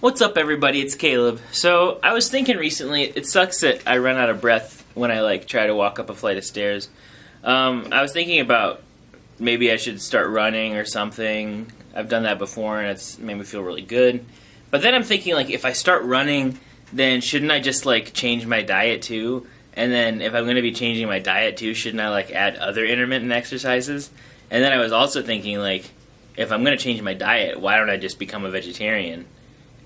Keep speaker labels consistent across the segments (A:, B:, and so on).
A: What's up, everybody? It's Caleb. So, I was thinking recently, it sucks that I run out of breath when I, try to walk up a flight of stairs. I was thinking about maybe I should start running or something. I've done that before, and it's made me feel really good. But then I'm thinking, if I start running, then shouldn't I just, change my diet, too? And then if I'm going to be changing my diet, too, shouldn't I, add other intermittent exercises? And then I was also thinking, if I'm going to change my diet, why don't I just become a vegetarian?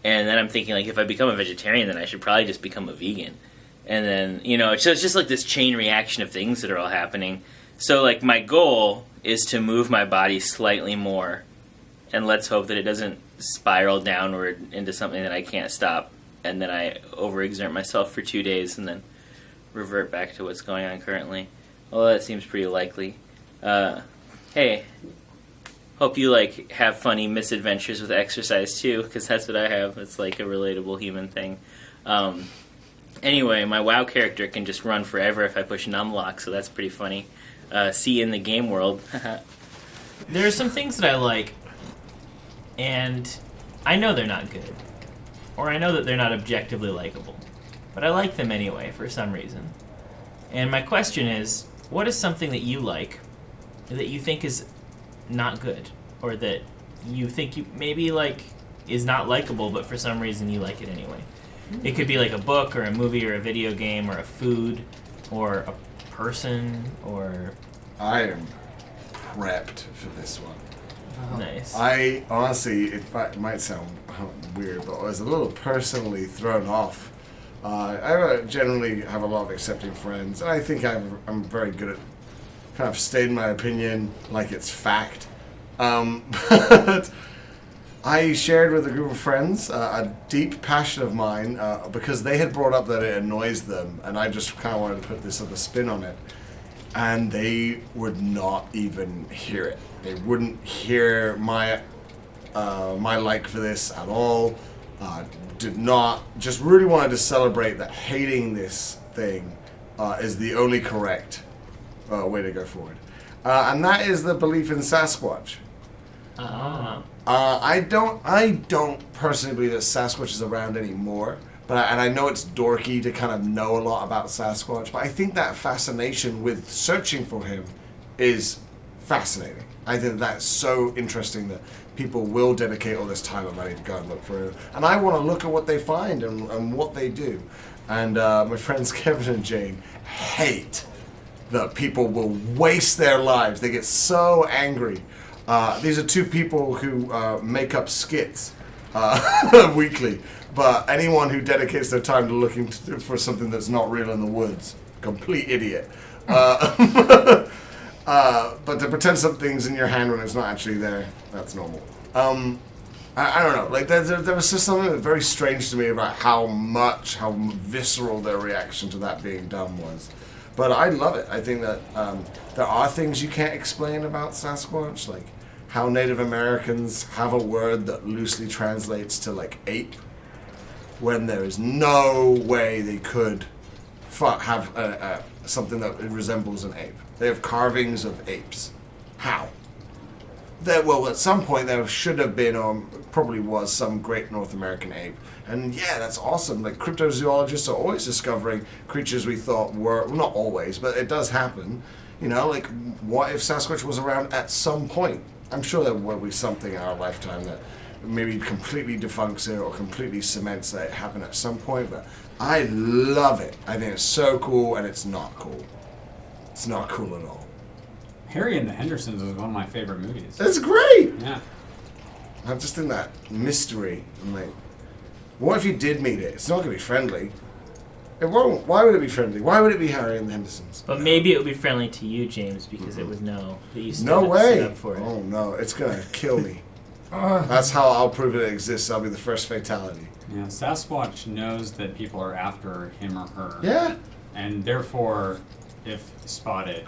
A: And then I'm thinking, if I become a vegetarian, then I should probably just become a vegan. And then, it's just this chain reaction of things that are all happening. So, my goal is to move my body slightly more. And let's hope that it doesn't spiral downward into something that I can't stop. And then I overexert myself for 2 days and then revert back to what's going on currently. Well, that seems pretty likely. Hey, hope you, have funny misadventures with exercise, too, because that's what I have. It's, a relatable human thing. Anyway, my WoW character can just run forever if I push numlock, so that's pretty funny. See you in the game world.
B: There are some things that I like, and I know they're not good. Or I know that they're not objectively likable. But I like them anyway, for some reason. And my question is, what is something that you like that you think is not good, or that you think you maybe is not likable, but for some reason you like it anyway? It could be a book or a movie or a video game or a food or a person or...
C: I am prepped for this one.
B: Oh. Nice.
C: I honestly, it might sound weird, but I was a little personally thrown off. I generally have a lot of accepting friends, and I think I'm very good at kind of stating my opinion like it's fact. But I shared with a group of friends a deep passion of mine because they had brought up that it annoys them, and I just kind of wanted to put this other spin on it. And they would not even hear it. They wouldn't hear my like for this at all. Did not, just really wanted to celebrate that hating this thing is the only correct way to go forward. And that is the belief in Sasquatch. I don't personally believe that Sasquatch is around anymore, and I know it's dorky to kind of know a lot about Sasquatch, but I think that fascination with searching for him is fascinating. I think that's so interesting that people will dedicate all this time and money to go and look for him. And I want to look at what they find and what they do. And my friends Kevin and Jane hate that people will waste their lives. They get so angry. These are two people who make up skits weekly. But anyone who dedicates their time to looking for something that's not real in the woods, complete idiot. But to pretend something's in your hand when it's not actually there, that's normal. I don't know. There was just something very strange to me about how visceral their reaction to that being done was. But I love it. I think that there are things you can't explain about Sasquatch, like how Native Americans have a word that loosely translates to ape, when there is no way they could have something that resembles an ape. They have carvings of apes. How? Well, at some point there should have been, or probably was, some great North American ape. And yeah, that's awesome. Cryptozoologists are always discovering creatures we thought were, well, not always, but it does happen. What if Sasquatch was around at some point? I'm sure there will be something in our lifetime that maybe completely defunks it or completely cements that it happened at some point, but I love it. I think it's so cool, and it's not cool. It's not cool at all.
D: Harry and the Hendersons is one of my favorite movies.
C: It's great!
D: Yeah.
C: I'm just in that mystery. I'm what if you did meet it? It's not going to be friendly. It won't. Why would it be friendly? Why would it be Harry and the Hendersons?
B: But maybe it would be friendly to you, James, because it would know that you stood
C: No way!
B: up for it.
C: Oh no, it's going to kill me. That's how I'll prove it exists. I'll be the first fatality.
D: Yeah, Sasquatch knows that people are after him or her.
C: Yeah.
D: And therefore, if spotted,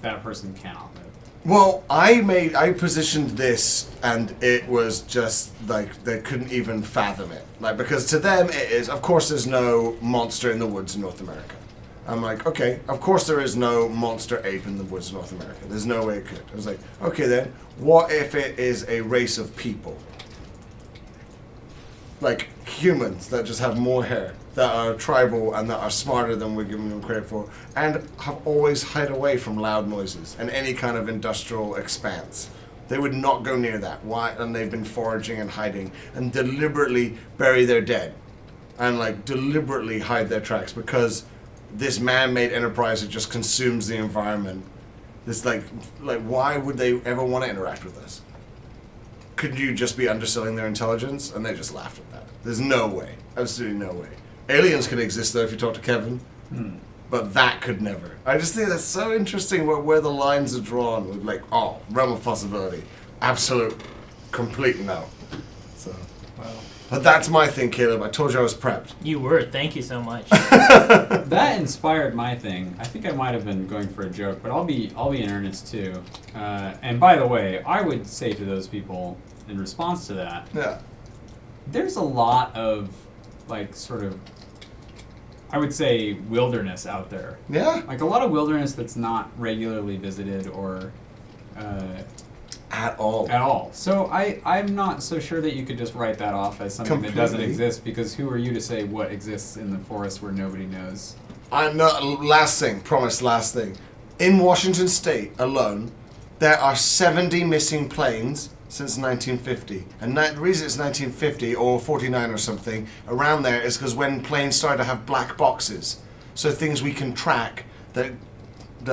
D: that person cannot live.
C: Well, I positioned this, and it was just they couldn't even fathom it. Because to them it is, of course there's no monster in the woods in North America. I'm okay, of course there is no monster ape in the woods of North America. There's no way it could. I was okay then, what if it is a race of people? humans that just have more hair, that are tribal and that are smarter than we're giving them credit for, and have always hid away from loud noises and any kind of industrial expanse. They would not go near that. Why? And they've been foraging and hiding and deliberately bury their dead and like deliberately hide their tracks because this man-made enterprise that just consumes the environment. This like why would they ever want to interact with us? Could you just be underselling their intelligence? And they just laughed at that. There's no way. Absolutely no way. Aliens could exist though if you talk to Kevin. But that could never. I just think that's so interesting where the lines are drawn with like, oh, realm of possibility. Absolute, complete no. So,
B: Well,
C: but that's my thing, Caleb. I told you I was prepped.
B: you were. Thank you so much.
E: That inspired my thing. I think I might have been going for a joke, but I'll be in earnest too. And by the way, I would say to those people in response to that,
C: Yeah.
E: there's a lot of like sort of, I would say, wilderness out there.
C: Yeah?
E: Like a lot of wilderness that's not regularly visited or
C: At all.
E: at all. So I'm not so sure that you could just write that off as something that doesn't
C: Completely.
E: exist, because who are you to say what exists in the forest where nobody knows?
C: Last thing. In Washington State alone, there are 70 missing planes since 1950. And the reason it's 1950 or 49 or something, around there, is because when planes started to have black boxes. So things we can track that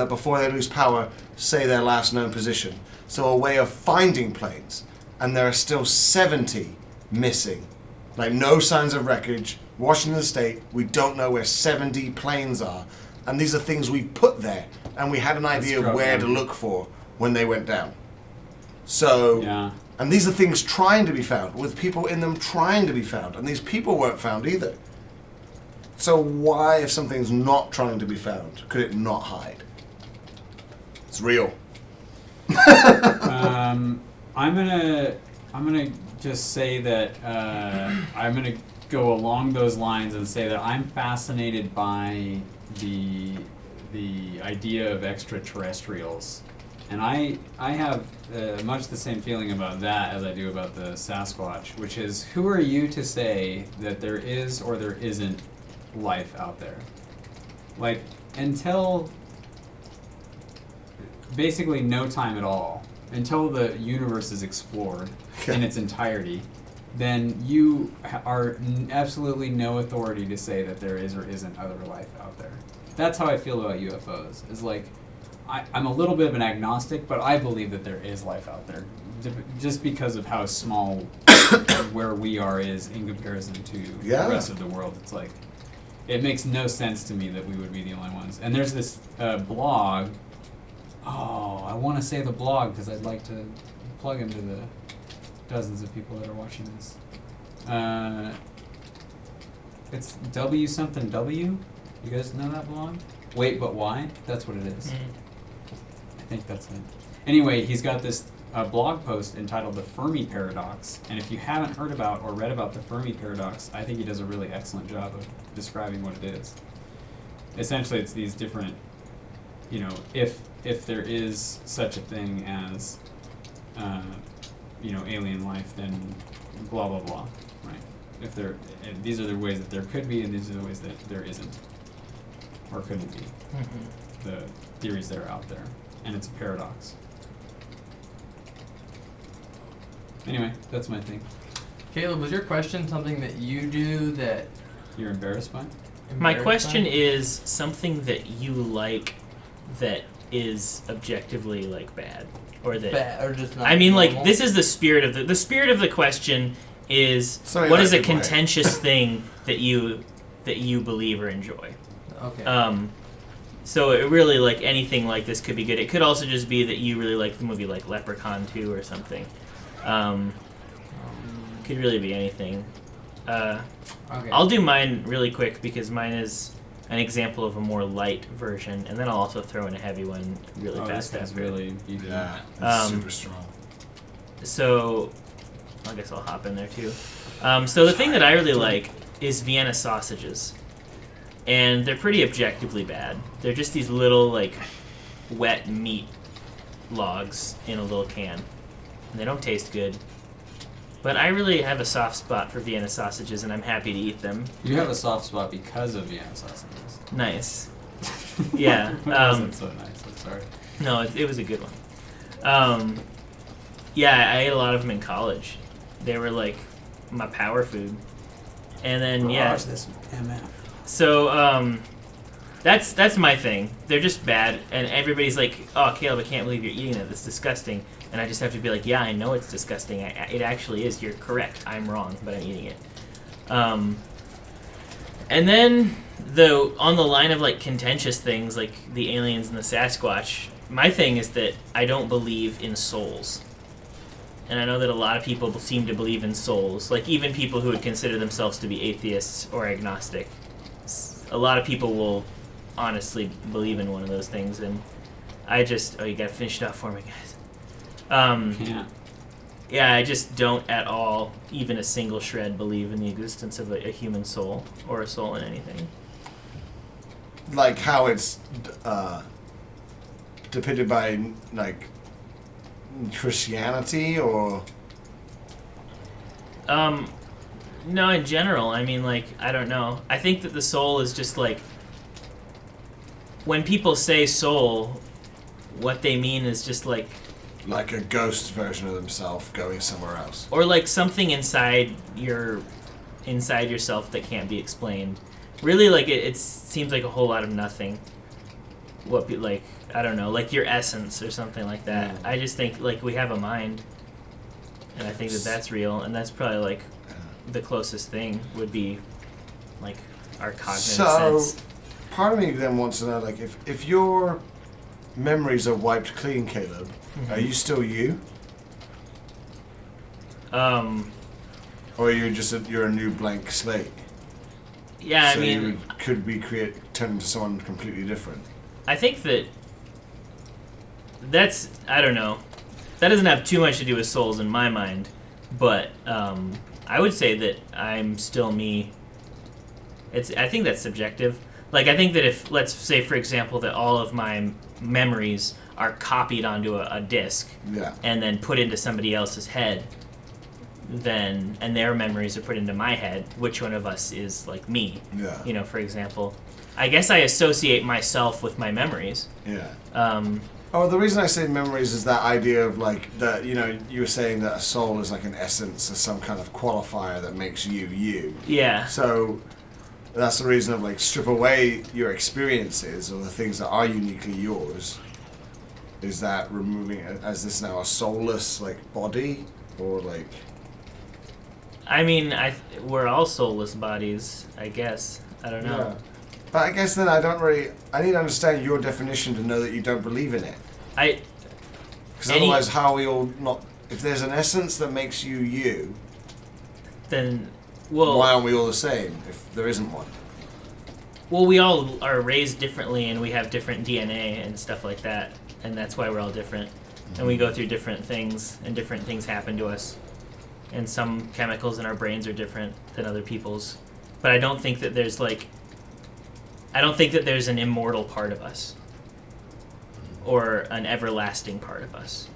C: before they lose power say their last known position. So a way of finding planes. And there are still 70 missing. Like no signs of wreckage. Washington State, we don't know where 70 planes are. And these are things we put there. And we had an idea of where to look for when they went down. So,
E: Yeah.
C: and these are things trying to be found, with people in them trying to be found. And these people weren't found either. So why, if something's not trying to be found, could it not hide? It's real.
E: I'm gonna just say that I'm gonna go along those lines and say that I'm fascinated by the idea of extraterrestrials, and I have much the same feeling about that as I do about the Sasquatch, which is, who are you to say that there is or there isn't life out there? Like, until basically no time at all, until the universe is explored in its entirety, then you are absolutely no authority to say that there is or isn't other life out there. That's how I feel about UFOs. Is like, I'm a little bit of an agnostic, but I believe that there is life out there, just because of how small where we are is in comparison to
C: Yeah.
E: the rest of the world. It's like, it makes no sense to me that we would be the only ones. And there's this blog. Oh, I want to say the blog because I'd like to plug into the dozens of people that are watching this. It's W something W. You guys know that blog? Wait, but why? That's what it is. I think that's it. Anyway, he's got this blog post entitled The Fermi Paradox. And if you haven't heard about or read about the Fermi Paradox, I think he does a really excellent job of describing what it is. Essentially, it's these different, you know, if there is such a thing as, you know, alien life, then blah, blah, blah, right? If these are the ways that there could be, and these are the ways that there isn't, or couldn't be. The theories that are out there, and it's a paradox. Anyway, that's my thing.
F: Caleb, was your question something that you do that
E: You're embarrassed by?
B: My
F: embarrassed
B: question
F: by?
B: is something that you like that is objectively like bad, or that
F: Bad, or just not
B: I mean,
F: normal?
B: like, this is the spirit of the spirit of the question is,
C: Sorry,
B: what is a
C: like, goodbye.
B: contentious thing that you believe or enjoy?
F: Okay.
B: So it really, like, anything like this could be good. It could also just be that you really like the movie, like Leprechaun 2 or something. Could really be anything.
F: Okay.
B: I'll do mine really quick because mine is an example of a more light version, and then I'll also throw in a heavy one really
E: Oh,
B: fast
E: this guy's
B: after.
E: really beefy.
C: Yeah, it's
B: Um,
C: super strong.
B: So, I guess I'll hop in there too. So the thing that I really like is Vienna sausages, and they're pretty objectively bad. They're just these little, like, wet meat logs in a little can, and they don't taste good. But I really have a soft spot for Vienna sausages, and I'm happy to eat them.
E: You have a soft spot because of Vienna sausages.
B: Nice. Yeah.
E: That wasn't so nice. I'm sorry.
B: No, it was a good one. Yeah, I ate a lot of them in college. They were like my power food. And then
E: This MF.
B: so that's my thing. They're just bad, and everybody's like, "Oh, Caleb, I can't believe you're eating that. That's disgusting." And I just have to be like, "Yeah, I know it's disgusting. It actually is. You're correct. I'm wrong, but I'm eating it." And then on the line of like contentious things like the aliens and the Sasquatch, my thing is that I don't believe in souls. And I know that a lot of people seem to believe in souls, like even people who would consider themselves to be atheists or agnostic. A lot of people will honestly believe in one of those things, and I just... Oh, you gotta finish it off for me, guys.
E: Can't.
B: Yeah, I just don't at all, even a single shred, believe in the existence of a human soul, or a soul in anything.
C: Like how it's depicted by, like, Christianity, or...
B: No, in general, I mean, like, I don't know. I think that the soul is just, like... When people say soul, what they mean is just, like...
C: Like a ghost version of themselves going somewhere else.
B: Or, like, something inside yourself that can't be explained. Really, like, it seems like a whole lot of nothing. Like, I don't know, like your essence or something like that. I just think, like, we have a mind. And I think that that's real, and that's probably, like, the closest thing would be, like, our cognitive sense.
C: Part of me then wants to know, like, if your memories are wiped clean, Caleb, are you still you? Or you're you're a new blank slate?
B: Yeah,
C: so
B: I mean...
C: you could be turn into someone completely different.
B: I think that's... I don't know. That doesn't have too much to do with souls in my mind, but I would say that I'm still me. I think that's subjective. Like, I think that if, let's say, for example, that all of my memories are copied onto a disc and then put into somebody else's head, and their memories are put into my head, which one of us is, like, me?
C: Yeah.
B: You know, for example. I guess I associate myself with my memories.
C: Yeah. The reason I say memories is that idea of, like, that, you know, you were saying that a soul is like an essence or some kind of qualifier that makes you you. Yeah. So that's the reason of, like, strip away your experiences or the things that are uniquely yours. Is that removing, as this now a soulless, like, body? Or, like...
B: I mean, we're all soulless bodies, I guess. I don't know.
C: Yeah. But I guess then I need to understand your definition to know that you don't believe in it. Because otherwise, how are we all not... If there's an essence that makes you you,
B: then, well...
C: Why aren't we all the same if there isn't one?
B: Well, we all are raised differently, and we have different DNA and stuff like that, and that's why we're all different. And we go through different things, and different things happen to us. And some chemicals in our brains are different than other people's. But I don't think that there's, like... I don't think that there's an immortal part of us. Or an everlasting part of us.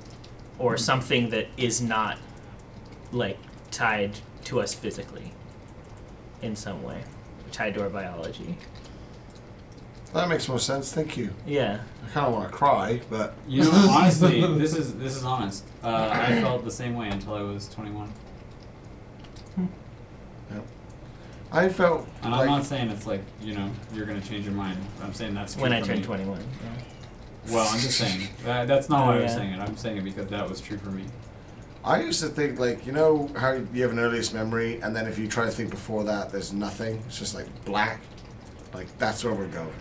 B: Or something that is not, like, tied to us physically. In some way. Tied to our biology.
C: That makes more sense, thank you.
B: Yeah.
C: I kind of want to cry, but...
E: You know, honestly, this is honest. I felt the same way until I was 21.
C: Yep. I felt
E: and I'm not saying it's like, you know, you're going to change your mind. I'm saying that's true
B: when I
E: for
B: turned
E: me.
B: 21. Yeah.
E: Well, I'm just saying. That's not why I was saying it. I'm saying it because that was true for me.
C: I used to think, like, you know how you have an earliest memory, and then if you try to think before that, there's nothing. It's just, like, black. Like, that's where we're going.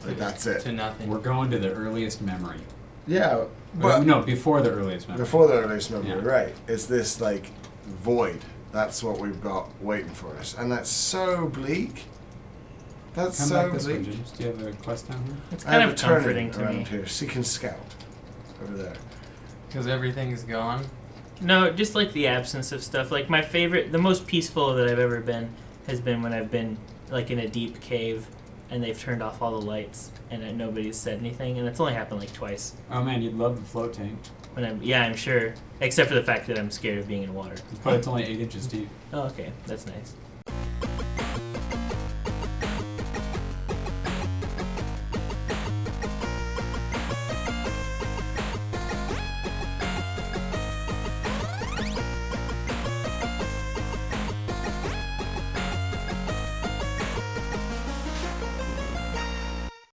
C: Like, that's it.
F: To nothing.
E: We're going to the earliest memory.
C: Yeah, but...
E: No, before the earliest memory.
C: Before the earliest memory,
E: Yeah.
C: right. It's this, like, void. That's what we've got waiting for us. And that's so bleak. That's
E: Come
C: so
E: back this way,
C: bleak.
E: James. Do you have a quest down here?
B: It's
C: I
B: kind
C: have
B: of
C: a turning
B: comforting to
C: around
B: me.
C: here. Seek and scout. Over there.
F: Because everything is gone.
B: No, just like the absence of stuff. Like my favorite, the most peaceful that I've ever been has been when I've been like in a deep cave and they've turned off all the lights and nobody's said anything, and it's only happened like twice.
E: Oh man, you'd love the float tank.
B: I'm sure. Except for the fact that I'm scared of being in water.
E: But it's only 8 inches deep.
B: Oh, okay, that's nice.